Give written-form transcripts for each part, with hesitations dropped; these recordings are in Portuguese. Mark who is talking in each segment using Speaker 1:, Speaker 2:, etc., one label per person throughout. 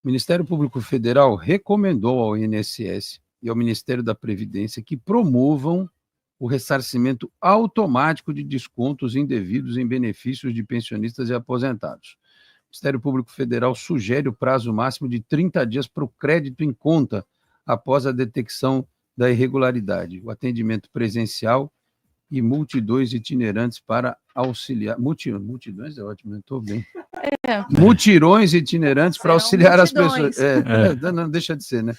Speaker 1: O Ministério Público Federal recomendou ao INSS e ao Ministério da Previdência que promovam o ressarcimento automático de descontos indevidos em benefícios de pensionistas e aposentados. O Ministério Público Federal sugere o prazo máximo de 30 dias para o crédito em conta após a detecção da irregularidade, o atendimento presencial e multidões itinerantes para auxiliar... Multidões é ótimo, estou bem. Mutirões itinerantes para auxiliar multidões. As pessoas. Não deixa de ser, né?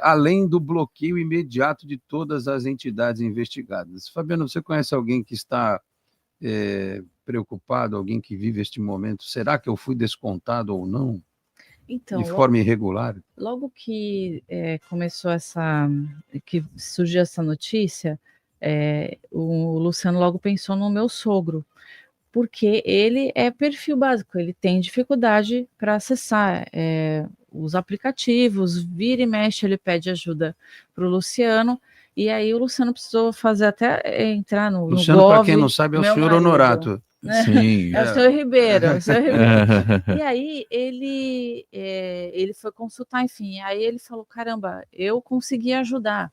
Speaker 1: Além do bloqueio imediato de todas as entidades investigadas. Fabiano, você conhece alguém que está preocupado, alguém que vive este momento? Será que eu fui descontado ou não? Então, de forma irregular?
Speaker 2: Logo que começou que surgiu essa notícia, o Luciano logo pensou no meu sogro, porque ele é perfil básico, ele tem dificuldade para acessar os aplicativos, vira e mexe, ele pede ajuda para o Luciano, e aí o Luciano precisou fazer até entrar no
Speaker 1: Luciano, para quem não sabe, é o senhor marido. Honorato.
Speaker 2: Sim. É o senhor Ribeiro, o senhor Ribeiro. E aí ele foi consultar, enfim, aí ele falou, caramba, eu consegui ajudar,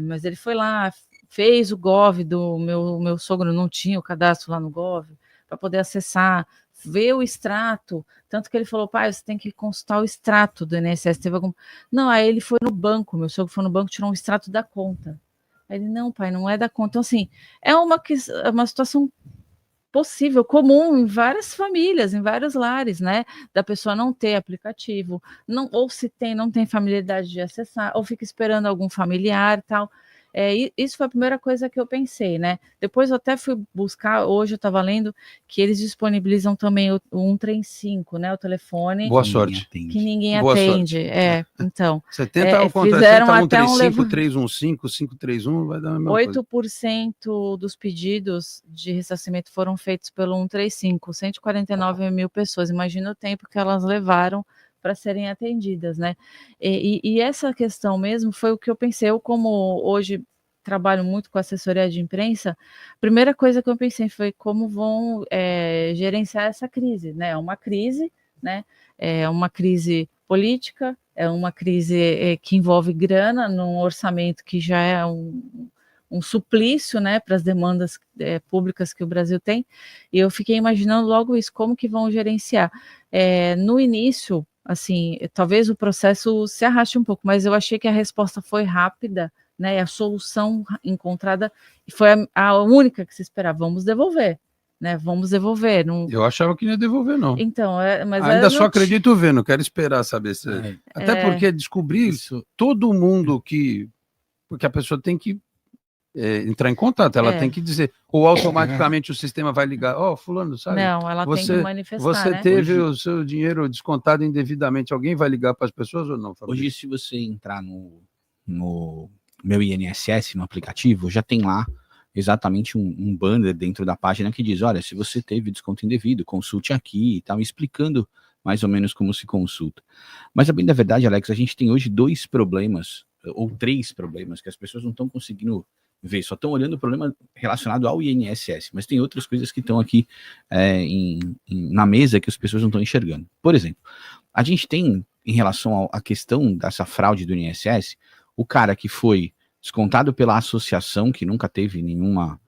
Speaker 2: mas ele foi lá, fez o Gov do meu sogro, não tinha o cadastro lá no Gov, para poder acessar, ver o extrato, tanto que ele falou, pai, você tem que consultar o extrato do INSS, teve algum... Não, aí ele foi no banco, meu sogro foi no banco, tirou um extrato da conta. Aí ele, não, pai, não é da conta. Então, assim, é uma situação possível, comum em várias famílias, em vários lares, né? Da pessoa não ter aplicativo, ou se tem, não tem familiaridade de acessar, ou fica esperando algum familiar e tal. Isso foi a primeira coisa que eu pensei, né? Depois eu até fui buscar, hoje eu estava lendo que eles disponibilizam também o 135, né? O telefone.
Speaker 1: Boa sorte.
Speaker 2: Que ninguém atende. Então.
Speaker 1: Você tenta ao contrário,
Speaker 2: fizeram
Speaker 1: tenta
Speaker 2: até
Speaker 1: 135, 315, 531, vai dar a mesma
Speaker 2: 8% coisa. Dos pedidos de ressarcimento foram feitos pelo 135, 149 mil pessoas. Imagina o tempo que elas levaram para serem atendidas, né? E essa questão mesmo foi o que eu pensei. Eu, como hoje trabalho muito com assessoria de imprensa, a primeira coisa que eu pensei foi como vão gerenciar essa crise, né? É uma crise, né? É uma crise política, é uma crise que envolve grana num orçamento que já é um suplício, né, para as demandas públicas que o Brasil tem, e eu fiquei imaginando logo isso, como que vão gerenciar. No início, assim, talvez o processo se arraste um pouco, mas eu achei que a resposta foi rápida, né, a solução encontrada foi a única que se esperava, vamos devolver. Né, vamos devolver. Não...
Speaker 1: Eu achava que não ia devolver, não.
Speaker 2: Então, mas
Speaker 1: ainda só acredito vendo, quero esperar saber se... Até porque descobrir
Speaker 3: isso,
Speaker 1: todo mundo porque a pessoa tem que entrar em contato, ela tem que dizer, ou automaticamente o sistema vai ligar, fulano, sabe?
Speaker 2: Não, ela tem que manifestar,
Speaker 1: você
Speaker 2: né?
Speaker 1: teve o seu dinheiro descontado indevidamente, alguém vai ligar para as pessoas ou não, Fabrício?
Speaker 3: Hoje, se você entrar no meu INSS, no aplicativo, já tem lá exatamente um banner dentro da página que diz, olha, se você teve desconto indevido, consulte aqui e tal, explicando mais ou menos como se consulta. Mas, a bem da verdade, Alex, a gente tem hoje 2 problemas, ou 3 problemas, que as pessoas não estão conseguindo ver, só estão olhando o problema relacionado ao INSS, mas tem outras coisas que estão aqui na mesa que as pessoas não estão enxergando. Por exemplo, a gente tem, em relação à questão dessa fraude do INSS, o cara que foi descontado pela associação, que nunca teve nenhum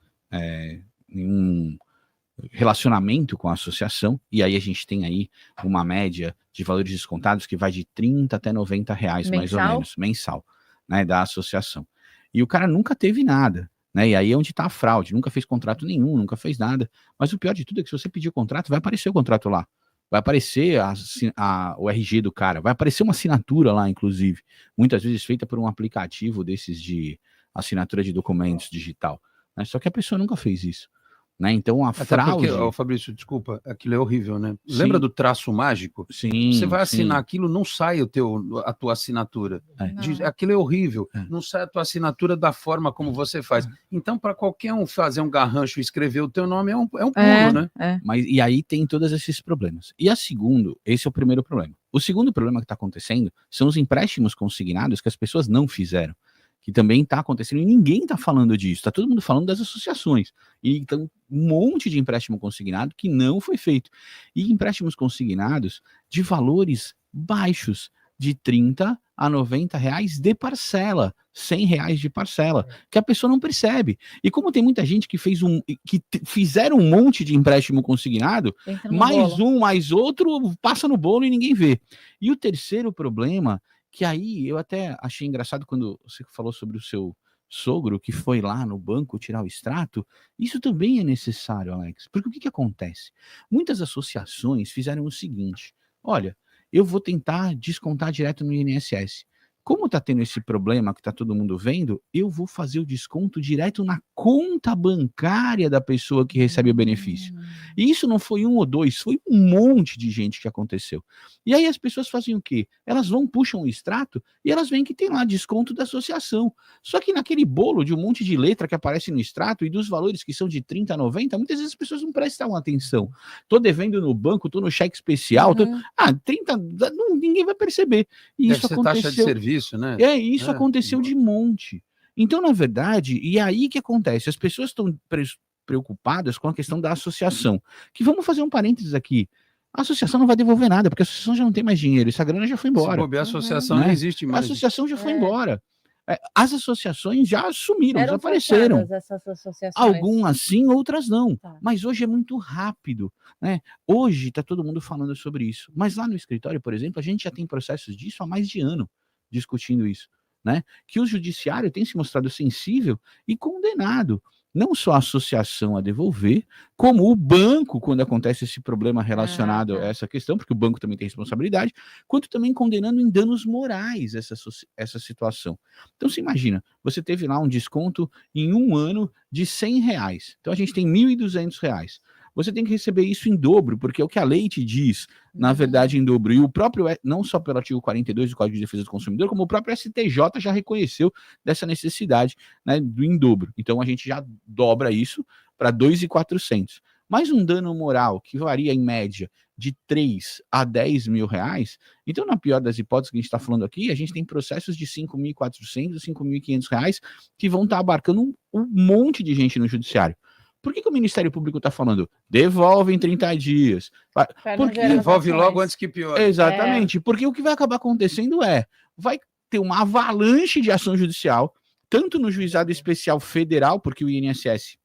Speaker 3: relacionamento com a associação, e aí a gente tem aí uma média de valores descontados que vai de 30 até 90 reais, mais ou menos, mensal, né, da associação. E o cara nunca teve nada, né, e aí é onde está a fraude, nunca fez contrato nenhum, nunca fez nada, mas o pior de tudo é que se você pedir o contrato, vai aparecer o contrato lá, vai aparecer o RG do cara, vai aparecer uma assinatura lá, inclusive, muitas vezes feita por um aplicativo desses de assinatura de documentos digital, né? Só que a pessoa nunca fez isso, né? Então a fraude...
Speaker 1: Porque, Fabrício, desculpa, aquilo é horrível, né? Sim. Lembra do traço mágico?
Speaker 3: Sim.
Speaker 1: Você vai assinar aquilo, não sai a tua assinatura. Aquilo é horrível, não sai a tua assinatura da forma como você faz. Então, para qualquer um fazer um garrancho e escrever o teu nome é um pulo, né?
Speaker 3: Mas, e aí tem todos esses problemas. E esse é o primeiro problema. O segundo problema que está acontecendo são os empréstimos consignados que as pessoas não fizeram, que também está acontecendo e ninguém está falando disso, está todo mundo falando das associações, e então um monte de empréstimo consignado que não foi feito, e empréstimos consignados de valores baixos, de 30 a 90 reais de parcela, 100 reais de parcela, que a pessoa não percebe. E como tem muita gente que fizeram um monte de empréstimo consignado, mais
Speaker 2: bolo.
Speaker 3: um, mais outro, passa no bolo e ninguém vê. E o terceiro problema, que aí eu até achei engraçado quando você falou sobre o seu sogro que foi lá no banco tirar o extrato, isso também é necessário, Alex, porque o que acontece? Muitas associações fizeram o seguinte, olha, eu vou tentar descontar direto no INSS. Como está tendo esse problema que está todo mundo vendo, eu vou fazer o desconto direto na conta bancária da pessoa que recebe o benefício. E isso não foi um ou dois, foi um monte de gente que aconteceu. E aí as pessoas fazem o quê? Elas vão, puxam o extrato e elas veem que tem lá desconto da associação. Só que naquele bolo de um monte de letra que aparece no extrato e dos valores que são de 30 a 90, muitas vezes as pessoas não prestam atenção. Tô devendo no banco, tô no cheque especial, 30, ninguém vai perceber. E
Speaker 1: Deve
Speaker 3: isso
Speaker 1: ser
Speaker 3: aconteceu.
Speaker 1: taxa de serviço, né?
Speaker 3: Isso aconteceu de monte. Então, na verdade, e aí que acontece? As pessoas estão preocupadas com a questão da associação. Que vamos fazer um parênteses aqui. A associação não vai devolver nada, porque a associação já não tem mais dinheiro, essa grana já foi embora.
Speaker 1: Se bobear, a associação nem existe mais.
Speaker 3: A associação já foi embora. As associações já sumiram, desapareceram.
Speaker 2: Essas associações.
Speaker 3: Algumas sim, outras não. Mas hoje é muito rápido, né? Hoje está todo mundo falando sobre isso. Mas lá no escritório, por exemplo, a gente já tem processos disso há mais de ano, discutindo isso, né? Que o judiciário tem se mostrado sensível e condenado não só a associação a devolver, como o banco, quando acontece esse problema relacionado a essa questão, porque o banco também tem responsabilidade, quanto também condenando em danos morais essa situação. Então, você imagina, você teve lá um desconto em um ano de 100 reais. Então, a gente tem 1.200 reais. Você tem que receber isso em dobro, porque é o que a lei te diz, na verdade, em dobro. E o próprio, não só pelo artigo 42 do Código de Defesa do Consumidor, como o próprio STJ já reconheceu dessa necessidade, né, do em dobro. Então, a gente já dobra isso para 2.400. Mais um dano moral que varia, em média, de 3 a 10 mil reais. Então, na pior das hipóteses que a gente está falando aqui, a gente tem processos de 5.400, 5.500 reais que vão estar abarcando um monte de gente no judiciário. Por que o Ministério Público está falando? Devolve em 30 dias.
Speaker 1: Porque devolve logo antes que piore.
Speaker 3: Exatamente. Porque o que vai acabar acontecendo vai ter uma avalanche de ação judicial, tanto no Juizado Especial Federal, porque o INSS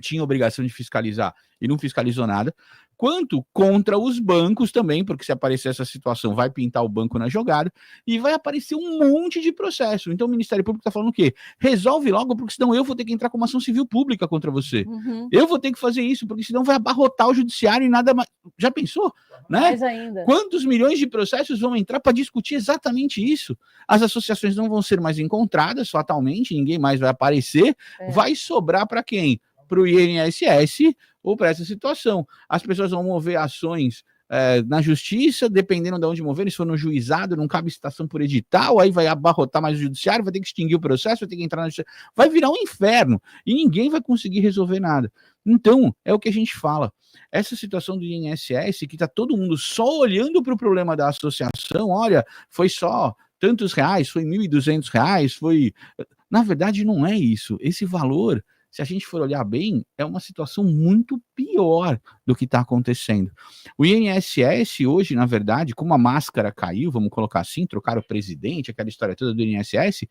Speaker 3: tinha obrigação de fiscalizar e não fiscalizou nada, quanto contra os bancos também, porque se aparecer essa situação, vai pintar o banco na jogada, e vai aparecer um monte de processo. Então o Ministério Público está falando o quê? Resolve logo, porque senão eu vou ter que entrar com uma ação civil pública contra você. Eu vou ter que fazer isso, porque senão vai abarrotar o judiciário e nada mais. Já pensou? Né?
Speaker 2: Mais ainda.
Speaker 3: Quantos milhões de processos vão entrar para discutir exatamente isso? As associações não vão ser mais encontradas fatalmente, ninguém mais vai aparecer, vai sobrar para quem? Para o INSS ou para essa situação. As pessoas vão mover ações na justiça, dependendo de onde mover, se for no juizado, não cabe citação por edital, aí vai abarrotar mais o judiciário, vai ter que extinguir o processo, vai ter que entrar na justiça, vai virar um inferno, e ninguém vai conseguir resolver nada. Então, é o que a gente fala. Essa situação do INSS, que está todo mundo só olhando para o problema da associação, olha, foi só tantos reais, foi 1.200 reais, foi... Na verdade, não é isso. Esse valor, se a gente for olhar bem, é uma situação muito pior do que está acontecendo. O INSS hoje, na verdade, como a máscara caiu, vamos colocar assim, trocaram o presidente, aquela história toda do INSS,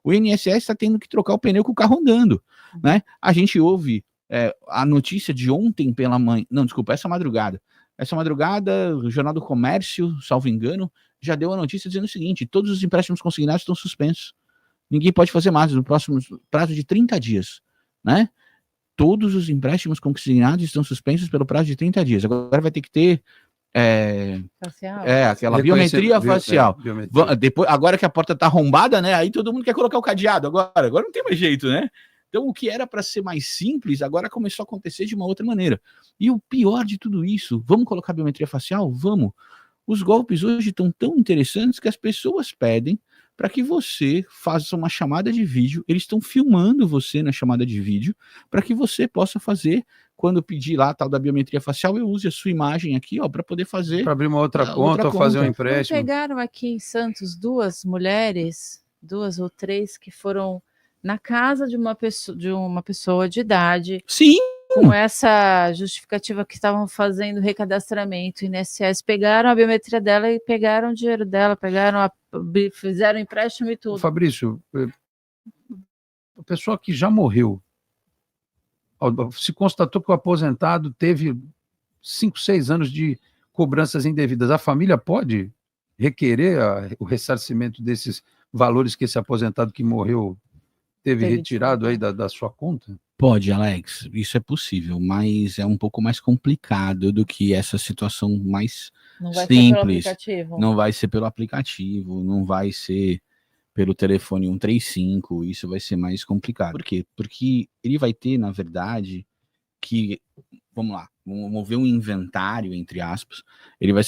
Speaker 3: o INSS está tendo que trocar o pneu com o carro andando, né? A gente ouve a notícia de ontem pela manhã, não, desculpa, essa madrugada, o Jornal do Comércio, salvo engano, já deu a notícia dizendo o seguinte: todos os empréstimos consignados estão suspensos. Ninguém pode fazer mais no próximo prazo de 30 dias. Né? Todos os empréstimos consignados estão suspensos pelo prazo de 30 dias. Agora vai ter que ter aquela biometria facial. Depois, agora que a porta está arrombada, né? Aí todo mundo quer colocar o cadeado. Agora não tem mais jeito, né? Então o que era para ser mais simples, agora começou a acontecer de uma outra maneira. E o pior de tudo isso, vamos colocar biometria facial? Vamos. Os golpes hoje estão tão interessantes que as pessoas pedem para que você faça uma chamada de vídeo, eles estão filmando você na chamada de vídeo, para que você possa fazer, quando pedir lá a tal da biometria facial, eu use a sua imagem aqui, ó, para poder fazer... Para
Speaker 1: abrir uma outra conta ou fazer um empréstimo.
Speaker 2: Pegaram aqui em Santos 2 mulheres, 2 ou 3, que foram na casa de uma pessoa de idade.
Speaker 3: Sim!
Speaker 2: com essa justificativa que estavam fazendo recadastramento, INSS, pegaram a biometria dela e pegaram o dinheiro dela, fizeram empréstimo e tudo.
Speaker 1: Fabrício, a pessoa que já morreu, se constatou que o aposentado teve 5, 6 anos de cobranças indevidas, a família pode requerer o ressarcimento desses valores que esse aposentado que morreu teve retirado aí da sua conta?
Speaker 3: Pode, Alex, isso é possível, mas é um pouco mais complicado do que essa situação mais simples. Não vai ser pelo aplicativo, não vai ser pelo telefone 135, isso vai ser mais complicado. Por quê? Porque ele vai ter, na verdade, vamos lá, vamos mover um inventário, entre aspas, ele vai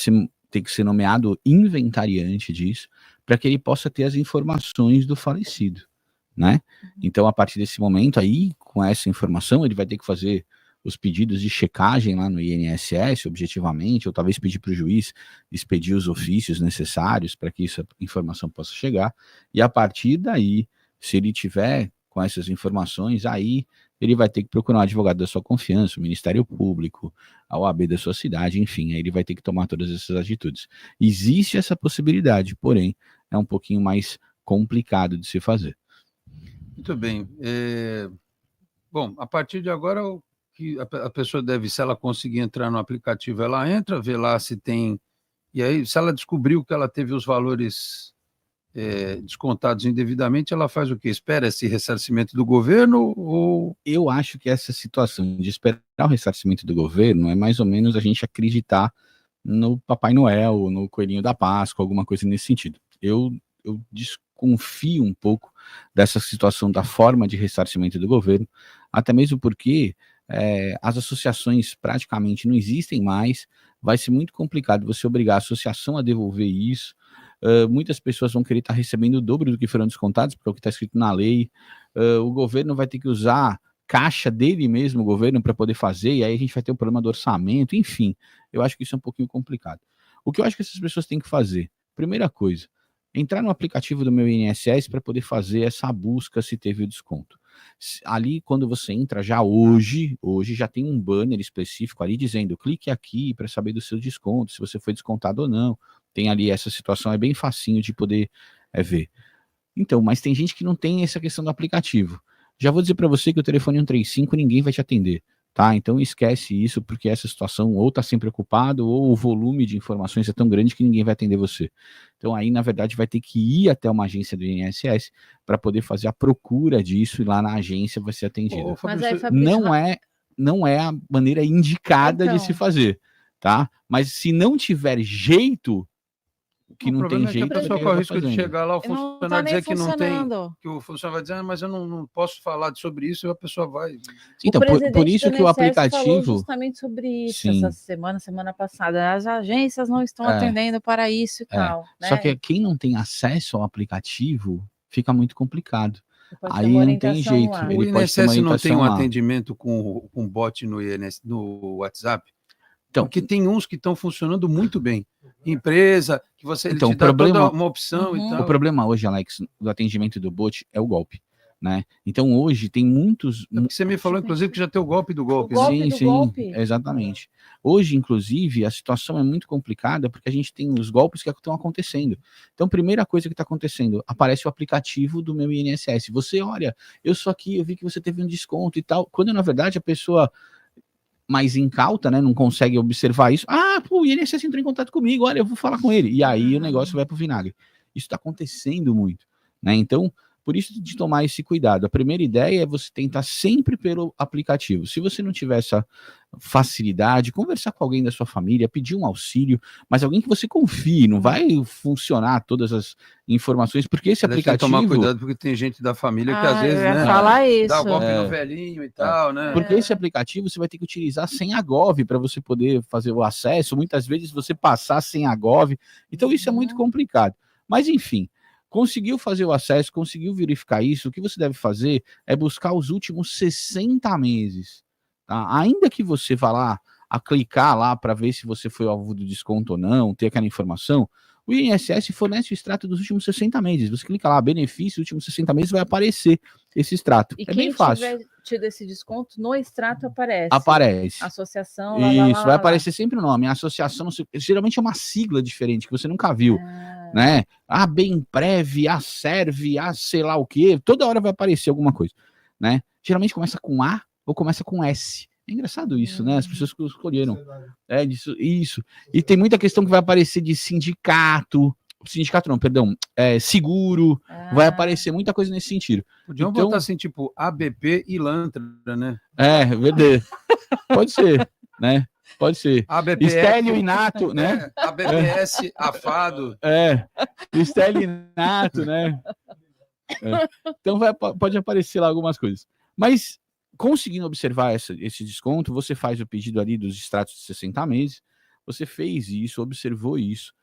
Speaker 3: ter que ser nomeado inventariante disso, para que ele possa ter as informações do falecido, né? Então, a partir desse momento aí, com essa informação, ele vai ter que fazer os pedidos de checagem lá no INSS, objetivamente, ou talvez pedir para o juiz expedir os ofícios necessários para que essa informação possa chegar, e a partir daí, se ele tiver com essas informações, aí ele vai ter que procurar um advogado da sua confiança, o Ministério Público, a OAB da sua cidade, enfim, aí ele vai ter que tomar todas essas atitudes. Existe essa possibilidade, porém, é um pouquinho mais complicado de se fazer.
Speaker 1: Muito bem. Bom, a partir de agora, o que a pessoa deve, se ela conseguir entrar no aplicativo, ela entra, vê lá se tem... E aí, se ela descobriu que ela teve os valores descontados indevidamente, ela faz o quê? Espera esse ressarcimento do governo ou...
Speaker 3: Eu acho que essa situação de esperar o ressarcimento do governo é mais ou menos a gente acreditar no Papai Noel, no Coelhinho da Páscoa, alguma coisa nesse sentido. Eu desconfio um pouco dessa situação da forma de ressarcimento do governo, até mesmo porque as associações praticamente não existem mais, vai ser muito complicado você obrigar a associação a devolver isso. Muitas pessoas vão querer estar recebendo o dobro do que foram descontados, porque é o que está escrito na lei. O governo vai ter que usar caixa dele mesmo, o governo, para poder fazer, e aí a gente vai ter o problema do orçamento, enfim. Eu acho que isso é um pouquinho complicado. O que eu acho que essas pessoas têm que fazer? Primeira coisa, entrar no aplicativo do meu INSS para poder fazer essa busca se teve o desconto. Ali, quando você entra já hoje já tem um banner específico ali dizendo, clique aqui para saber do seu desconto, se você foi descontado ou não. Tem ali essa situação, é bem facinho de poder ver. Então, mas tem gente que não tem essa questão do aplicativo. Já vou dizer para você que o telefone 135 ninguém vai te atender, tá? Então esquece isso, porque essa situação ou tá sempre ocupado, ou o volume de informações é tão grande que ninguém vai atender você. Então aí, na verdade, vai ter que ir até uma agência do INSS para poder fazer a procura disso, e lá na agência vai ser atendido.
Speaker 2: Mas aí, Fabrício,
Speaker 3: não é a maneira indicada de se fazer, tá? Mas se não tiver jeito, que não tem jeito,
Speaker 1: a pessoa corre o risco de chegar lá, o funcionário dizer que não tem, que o funcionário vai dizer, mas eu não posso falar sobre isso, e a pessoa vai...
Speaker 3: Então, por isso que o aplicativo...
Speaker 2: falou justamente sobre isso essa semana passada. As agências não estão atendendo para isso e tal. Né?
Speaker 3: Só que quem não tem acesso ao aplicativo, fica muito complicado. Aí não tem jeito.
Speaker 1: O INSS não tem um atendimento com bot no WhatsApp? Então, porque tem uns que estão funcionando muito bem. Empresa, que você te dá toda uma opção e tal.
Speaker 3: O problema hoje, Alex, do atendimento do bot é o golpe, né? Então hoje tem muitos...
Speaker 1: Você me falou, inclusive, que já tem o golpe do golpe.
Speaker 3: Sim, exatamente. Hoje, inclusive, a situação é muito complicada porque a gente tem os golpes que estão acontecendo. Então, primeira coisa que está acontecendo, aparece o aplicativo do meu INSS. Você, olha, eu sou aqui, eu vi que você teve um desconto e tal. Quando, na verdade, a pessoa... mais incauta, né, não consegue observar isso. O INSS entrou em contato comigo, olha, eu vou falar com ele. E aí o negócio vai pro vinagre. Isso está acontecendo muito, né? Então, por isso de tomar esse cuidado. A primeira ideia é você tentar sempre pelo aplicativo. Se você não tiver essa facilidade, conversar com alguém da sua família, pedir um auxílio, mas alguém que você confie, não vai funcionar todas as informações, porque esse aplicativo...
Speaker 1: Tem que tomar cuidado, porque tem gente da família que às vezes, né, dá o golpe no velhinho e tal, né?
Speaker 3: Porque esse aplicativo você vai ter que utilizar sem a Gov para você poder fazer o acesso, muitas vezes você passar sem a Gov, então isso é muito complicado. Mas enfim, conseguiu fazer o acesso, conseguiu verificar isso, o que você deve fazer é buscar os últimos 60 meses. Tá? Ainda que você vá lá a clicar lá para ver se você foi alvo do desconto ou não, ter aquela informação, O INSS fornece o extrato dos últimos 60 meses. Você clica lá, benefício, últimos 60 meses, vai aparecer esse extrato.
Speaker 2: E
Speaker 3: é bem fácil.
Speaker 2: Quem tiver tido esse desconto, no extrato aparece.
Speaker 3: Aparece.
Speaker 2: Associação,
Speaker 3: Isso, vai aparecer sempre o nome. A associação, geralmente é uma sigla diferente, que você nunca viu. Né? A Bemprev, a Serve, a sei lá o quê. Toda hora vai aparecer alguma coisa. Né? Geralmente começa com A ou começa com S. É engraçado isso, né? As pessoas que escolheram. Isso. E tem muita questão que vai aparecer de sindicato. Sindicato não, perdão. Seguro. Vai aparecer muita coisa nesse sentido.
Speaker 1: Podiam botar assim, tipo, ABP e Lantra, né?
Speaker 3: Verdade. Pode ser, né? Pode ser.
Speaker 1: ABPF,
Speaker 3: Estélio Inato, né?
Speaker 1: ABPS, Afado.
Speaker 3: Estélio Inato, né? Então pode aparecer lá algumas coisas. Mas conseguindo observar esse desconto, você faz o pedido ali dos extratos de 60 meses, você fez isso, observou isso.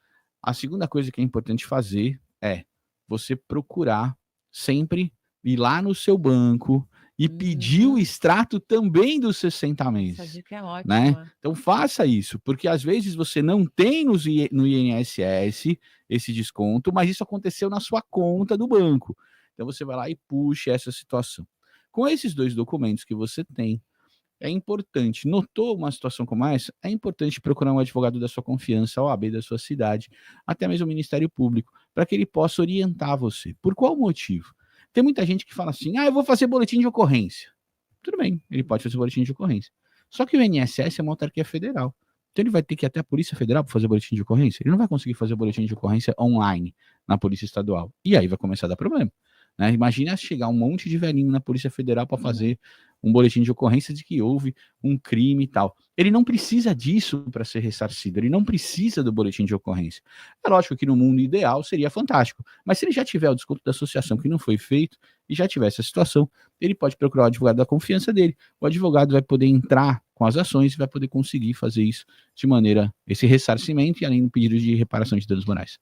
Speaker 3: A segunda coisa que é importante fazer é você procurar sempre ir lá no seu banco e pedir o extrato também dos 60 meses.
Speaker 2: Essa dica é ótima.
Speaker 3: Né? Então faça isso, porque às vezes você não tem no INSS esse desconto, mas isso aconteceu na sua conta do banco. Então você vai lá e puxa essa situação. Com esses 2 documentos que você tem, é importante, notou uma situação como essa, é importante procurar um advogado da sua confiança, a OAB da sua cidade, até mesmo o Ministério Público, para que ele possa orientar você. Por qual motivo? Tem muita gente que fala assim, eu vou fazer boletim de ocorrência. Tudo bem, ele pode fazer boletim de ocorrência. Só que o INSS é uma autarquia federal. Então ele vai ter que ir até a Polícia Federal para fazer boletim de ocorrência. Ele não vai conseguir fazer boletim de ocorrência online na Polícia Estadual. E aí vai começar a dar problema. Né? Imagina chegar um monte de velhinho na Polícia Federal para fazer um boletim de ocorrência de que houve um crime e tal. Ele não precisa disso para ser ressarcido, ele não precisa do boletim de ocorrência. É lógico que no mundo ideal seria fantástico, mas se ele já tiver o desconto da associação que não foi feito e já tiver essa situação, ele pode procurar o advogado da confiança dele. O advogado vai poder entrar com as ações e vai poder conseguir fazer isso de maneira, esse ressarcimento e além do pedido de reparação de danos morais.